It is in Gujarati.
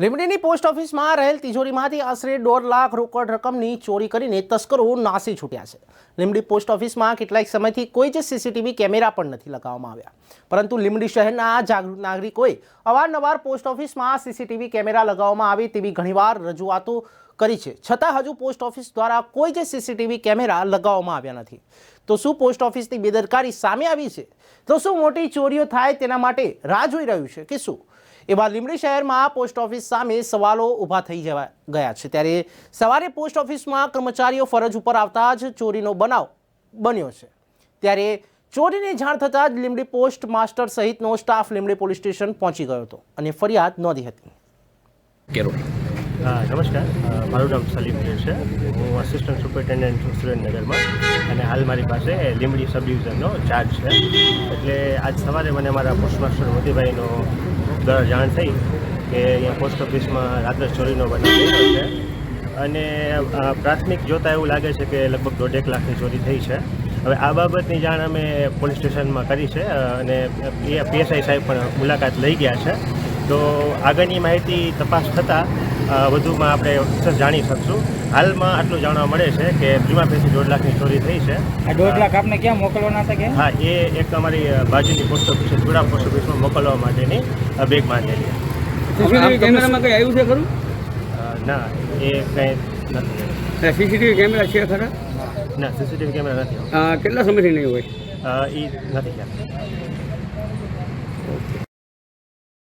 લીંબડીની પોસ્ટ ઓફિસમાં રહેલ તિજોરીમાંથી આશરે 1.5 લાખ રોકડ રકમની ચોરી કરીને તસ્કરો નાસી છૂટ્યા છે. લીંબડી પોસ્ટ ઓફિસમાં કેટલાક સમયથી કોઈ જ સીસીટીવી કેમેરા પણ નથી લગાવવામાં આવ્યા, પરંતુ લીંબડી શહેરના જાગૃત નાગરિકોએ અવારનવાર પોસ્ટ ઓફિસમાં સીસીટીવી કેમેરા લગાવવામાં આવે તેવી ઘણીવાર રજૂઆતો કરી છે, છતાં હજુ પોસ્ટ ઓફિસ દ્વારા કોઈ જ સીસીટીવી કેમેરા લગાવવામાં આવ્યા નથી. તો શું પોસ્ટ ઓફિસની બેદરકારી સામે આવી છે? તો શું મોટી ચોરીઓ થાય તેના માટે રાહ જોઈ રહ્યું છે કે શું? એવા લીંબડી શહેરમાં પોસ્ટ ઓફિસ સામે સવાલો ઊભા થઈ ગયા છે. ત્યારે સવારે પોસ્ટ ઓફિસમાં કર્મચારીઓ ફરજ ઉપર આવતા જ ચોરીનો બનાવ બન્યો છે. ત્યારે ચોરીની જાણ થતાં જ લીંબડી પોસ્ટ માસ્ટર સહિતનો સ્ટાફ લીંબડી પોલીસ સ્ટેશન પહોંચી ગયો હતો અને ફરિયાદ નોંધી હતી. નમસ્કાર, મારું નામ સલીમ છે. હું આસિસ્ટન્ટ સુપરિન્ટેન્ડન્ટ છું સુરેન્દ્રનગરમાં અને હાલ મારી પાસે લીંબડી સબ ડિવિઝનનો ચાર્જ છે. એટલે આજ સવારે મને મારા પોસ્ટ માસ્ટર મોતીભાઈનો દ્વારા જાણ થઈ કે અહીંયા પોસ્ટ ઓફિસમાં રાત્રે ચોરીનો બનાવ થયો છે અને પ્રાથમિક જોતાં એવું લાગે છે કે લગભગ 1.5 લાખની ચોરી થઈ છે. હવે આ બાબતની જાણ અમે પોલીસ સ્ટેશનમાં કરી છે અને એ પીએસઆઈ સાહેબ પણ મુલાકાત લઈ ગયા છે. તો આગળની માહિતી તપાસ થતાં વધુમાં આપણે જાણી શકશું. હાલમાં આટલું જાણવા મળે છે કે ભીમા પેથી 1.5 લાખની ચોરી થઈ છે. આ 1.5 લાખ આપને ક્યાં મોકલવાના હતા? કે હા, એ એક અમારી બાજુની પોસ્ટ ઓફિસ જોડા પોસ્ટ ઓફિસમાં મોકલવા માટેની બેગ માંગેલી. સીસીટીવી કેમેરામાં કંઈ આવ્યું છે ખરું? ના, એ કંઈ નથી. સીસીટીવી કેમેરા છે ખરા? ના, સીસીટીવી કેમેરા નથી. કેટલા સમયથી નહીં હોય? એ નથી ખ્યાલ.